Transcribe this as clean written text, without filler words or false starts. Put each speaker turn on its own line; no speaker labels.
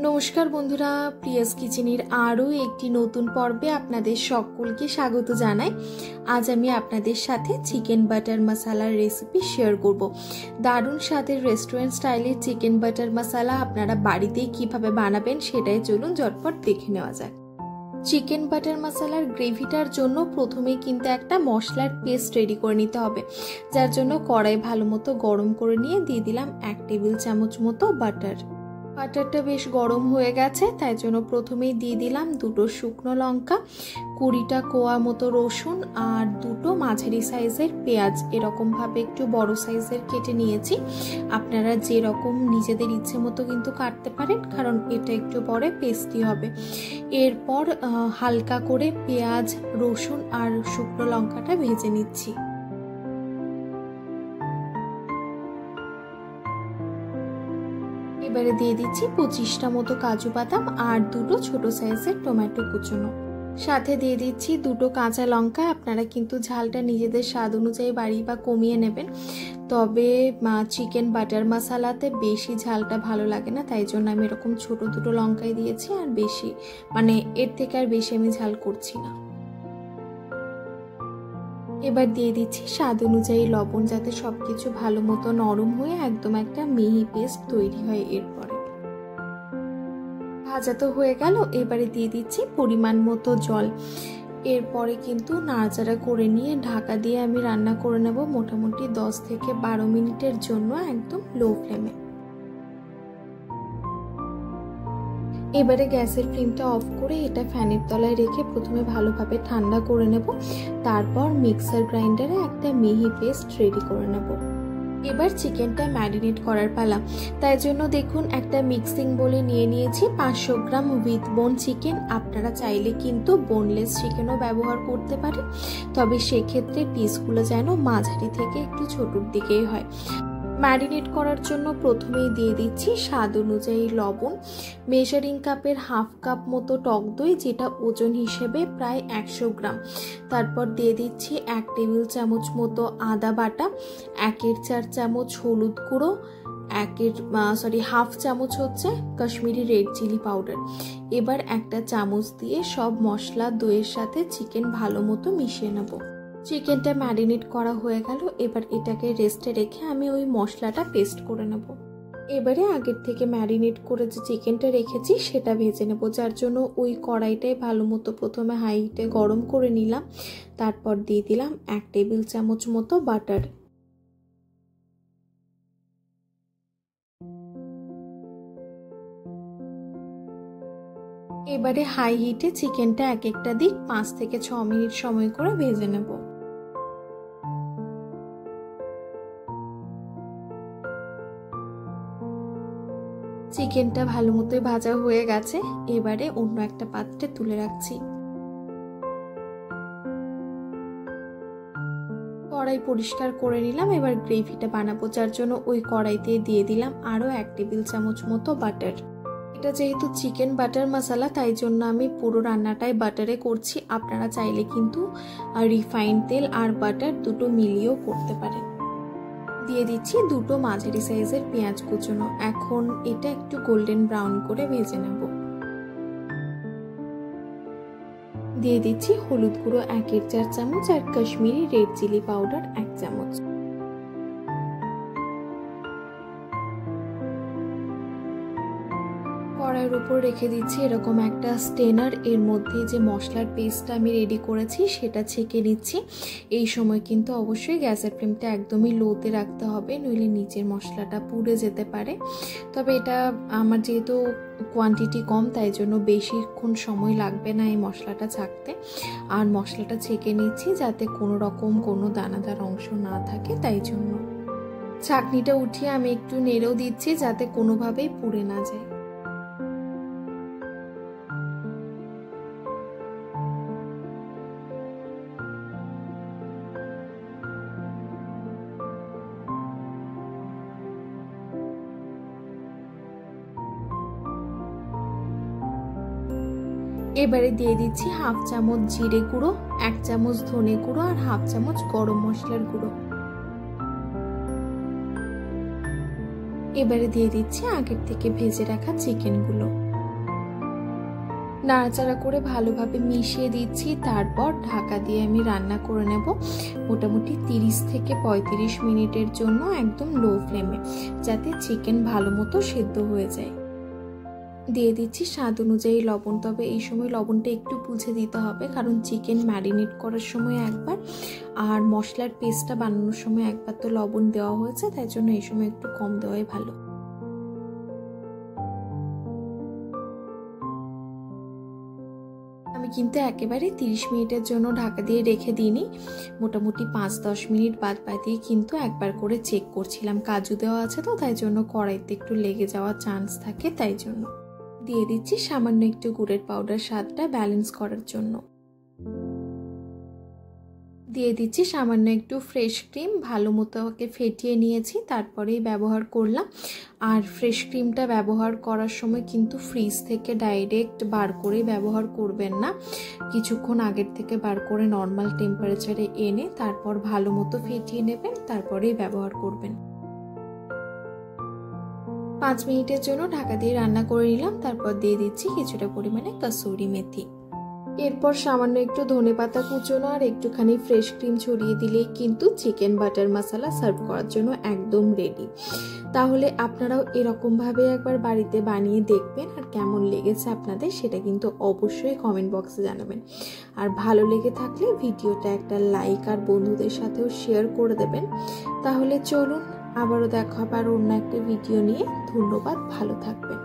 নমস্কার বন্ধুরা, প্রিয়াস কিচেনের আরও একটি নতুন পর্বে আপনাদের সকলকে স্বাগত জানাই। আজ আমি আপনাদের সাথে চিকেন বাটার মশালার রেসিপি শেয়ার করব। দারুণ স্বাদের রেস্টুরেন্ট স্টাইলের চিকেন বাটার মশালা আপনারা বাড়িতেই কিভাবে বানাবেন সেটাই চলুন ঝটপট দেখে নেওয়া যাক। চিকেন বাটার মশালার গ্রেভিটার জন্য প্রথমেই কিন্তু একটা মশলার পেস্ট রেডি করে নিতে হবে, যার জন্য কড়াই ভালো মতো গরম করে নিয়ে দিয়ে দিলাম 1 টেবিল চামচ মতো বাটার। বাটারটা বেশ গরম হয়ে গেছে, তাই জন্য প্রথমেই দিয়ে দিলাম 2টো শুকনো লঙ্কা, 20টা কোয়া মতো রসুন আর 2টো মাঝারি সাইজের পেঁয়াজ। এরকমভাবে একটু বড় সাইজের কেটে নিয়েছি। আপনারা যেরকম নিজেদের ইচ্ছে মতো কিন্তু কাটতে পারেন, কারণ এটা একটু পরে পেস্টি হবে। এরপর হালকা করে পেঁয়াজ, রসুন আর শুকনো লঙ্কাটা ভেজে নিচ্ছি। এবারে দিয়ে দিচ্ছি 25টা মতো কাজু বাদাম আর 2টো ছোট সাইজের টমেটো কুচনো। সাথে দিয়ে দিচ্ছি 2টো কাঁচা লঙ্কা। আপনারা কিন্তু ঝালটা নিজেদের স্বাদ অনুযায়ী বাড়িয়ে বা কমিয়ে নেবেন, তবে চিকেন বাটার মশালাতে বেশি ঝালটা ভালো লাগে না, তাই জন্য আমি এরকম ছোট 2টো লঙ্কাই দিয়েছি। আর বেশি এর থেকে আর বেশি আমি ঝাল করছি না। এবার দিয়ে দিচ্ছি স্বাদ অনুযায়ী লবণ, যাতে সবকিছু ভালো মতো নরম হয়ে একদম একটা মিহি পেস্ট তৈরি হয়। এরপরে ভাজা তো হয়ে গেল, এবারে দিয়ে দিচ্ছি পরিমাণ মতো জল। এরপরে কিন্তু নাড়াচাড়া করে নিয়ে ঢাকা দিয়ে আমি রান্না করে নেব মোটামুটি 10 থেকে 12 মিনিটের জন্য, একদম লো ফ্লেমে। এবারে গ্যাসের ফ্লেমটা অফ করে এটা ফ্যানের তলায় রেখে প্রথমে ভালোভাবে ঠান্ডা করে নেব, তারপর মিক্সার গ্রাইন্ডারে একটা মিহি পেস্ট রেডি করে নেব। এবার চিকেনটা ম্যারিনেট করার পালা। তাই জন্য দেখুন একটা মিক্সিং বলে নিয়ে নিয়েছি 500 গ্রাম উইথ বোন চিকেন। আপনারা চাইলে কিন্তু বোনলেস চিকেনও ব্যবহার করতে পারেন, তবে সেক্ষেত্রে পিসগুলো যেন মাঝারি থেকে একটু ছোটোর দিকেই হয়। ম্যারিনেট করার জন্য প্রথমেই দিয়ে দিচ্ছি স্বাদ অনুযায়ী লবণ, মেজারিং কাপের হাফ কাপ মতো টক দই, যেটা ওজন হিসেবে প্রায় 100 গ্রাম। তারপর দিয়ে দিচ্ছি 1 টেবিল চামচ মতো আদা বাটা, 1/4 চামচ হলুদ গুঁড়ো, হাফ চামচ হচ্ছে কাশ্মীরি রেড চিলি পাউডার। এবার একটা চামচ দিয়ে সব মশলা দইয়ের সাথে চিকেন ভালো মতো মিশিয়ে নেব। চিকেনটা ম্যারিনেট করা হয়ে গেল, এবার এটাকে রেস্টে রেখে আমি ওই মশলাটা পেস্ট করে নেব। এবারে আগের থেকে ম্যারিনেট করে যে চিকেনটা রেখেছি সেটা ভেজে নেব, যার জন্য ওই কড়াইটাই ভালো মতো প্রথমে হাই হিটে গরম করে নিলাম। তারপর দিয়ে দিলাম 1 টেবিল চামচ মতো বাটার। এবারে হাই হিটে চিকেনটা এক একটা দিক 5 থেকে 6 মিনিট সময় করে ভেজে নেব। চিকেনটা ভালো মতোই ভাজা হয়ে গেছে, এবারে অন্য একটা পাত্রে তুলে রাখছি। কড়াই পরিষ্কার করে নিলাম। এবার গ্রেভিটা বানাবো, যার জন্য ওই কড়াইতে দিয়ে দিলাম আরো 1 টেবিল চামচ মতো বাটার। এটা যেহেতু চিকেন বাটার মশলা, তাই জন্য আমি পুরো রান্নাটাই বাটারে করছি। আপনারা চাইলে কিন্তু রিফাইন্ড তেল আর বাটার দুটো মিলিয়েও করতে পারেন। দিয়ে দিচ্ছি 2টো মাঝারি সাইজের পেঁয়াজ কুচনো। এখন এটা একটু গোল্ডেন ব্রাউন করে ভেজে নেব। দিয়ে দিচ্ছি হলুদ গুঁড়ো 1/4 চামচ আর কাশ্মীরি রেড চিলি পাউডার 1 চামচ। কড়াইয়ের উপর রেখে দিচ্ছি এরকম একটা স্টেনার। এর মধ্যে যে মশলার পেস্টটা আমি রেডি করেছি সেটা ছেঁকে নিচ্ছি। এই সময় কিন্তু অবশ্যই গ্যাসের ফ্লেমটা একদমই লোতে রাখতে হবে, নইলে নিচের মশলাটা পুড়ে যেতে পারে। তবে এটা আমার যেহেতু কোয়ান্টিটি কম, তাই জন্য বেশিক্ষণ সময় লাগবে না এই মশলাটা ছাঁকতে। আর মশলাটা ছেঁকে নিচ্ছি যাতে কোনো দানাদার অংশ না থাকে, তাই জন্য ছাঁকনিটা উঠিয়ে আমি একটু নেড়েও দিচ্ছি যাতে কোনোভাবেই পুড়ে না যায়। এবারে দিয়ে দিচ্ছি হাফ চামচ জিরে গুঁড়ো, 1 চামচ ধনে গুঁড়ো আর হাফ চামচ গরম মশলার গুঁড়ো। এবারে দিয়ে দিচ্ছি আগের থেকে ভেজে রাখা চিকেনগুলো। নাড়াচাড়া করে ভালোভাবে মিশিয়ে দিচ্ছি। তারপর ঢাকা দিয়ে আমি রান্না করে নেব মোটামুটি 30 থেকে 35 মিনিটের জন্য, একদম লো ফ্লেমে, যাতে চিকেন ভালো মতো সেদ্ধ হয়ে যায়। দিয়ে দিচ্ছি স্বাদ অনুযায়ী লবণ, তবে এই সময় লবণটা একটু বুঝে দিতে হবে, কারণ চিকেন ম্যারিনেট করার সময় একবার আর মশলার পেস্টটা বানানোর সময় একবার তো লবণ দেওয়া হয়েছে, তাই জন্য এই সময় একটু কম দেওয়াই ভালো। আমি কিন্তু একেবারে 30 মিনিটের জন্য ঢাকা দিয়ে রেখে দিইনি, মোটামুটি 5-10 মিনিট বাদ দিয়ে কিন্তু একবার করে চেক করছিলাম। কাজু দেওয়া আছে তো, তাই জন্য কড়াইতে একটু লেগে যাওয়ার চান্স থাকে, তাই জন্য দিয়ে দিচ্ছি সামান্য একটু গুড়ের পাউডার স্বাদটা ব্যালেন্স করার জন্য। দিয়ে দিচ্ছি সামান্য একটু ফ্রেশ ক্রিম, ভালো মতো ওকে ফেটিয়ে নিয়েছি, তারপরেই ব্যবহার করলাম। আর ফ্রেশ ক্রিমটা ব্যবহার করার সময় কিন্তু ফ্রিজ থেকে ডাইরেক্ট বার করে ব্যবহার করবেন না, কিছুক্ষণ আগের থেকে বার করে নর্মাল টেম্পারেচারে এনে তারপর ভালো মতো ফেটিয়ে নেবেন, তারপরেই ব্যবহার করবেন। 5 মিনিটের জন্য ঢাকা দিয়ে রান্না করে নিলাম, তারপর দিয়ে দিচ্ছি কিছুটা পরিমাণে কাসুরি মেথি। এরপর সামান্য একটু ধনেপাতা কুচোনো আর একটুখানি ফ্রেশ ক্রিম ছড়িয়ে দিলেই কিন্তু চিকেন বাটার মশলা সার্ভ করার জন্য একদম রেডি। তাহলে আপনারাও এরকমভাবে একবার বাড়িতে বানিয়ে দেখবেন, আর কেমন লেগেছে আপনাদের সেটা কিন্তু অবশ্যই কমেন্ট বক্সে জানাবেন। আর ভালো লেগে থাকলে ভিডিওটা একটা লাইক আর বন্ধুদের সাথেও শেয়ার করে দেবেন। তাহলে চলুন আবারও দেখা হবে আর অন্য একটা ভিডিও নিয়ে। ধন্যবাদ, ভালো থাকবেন।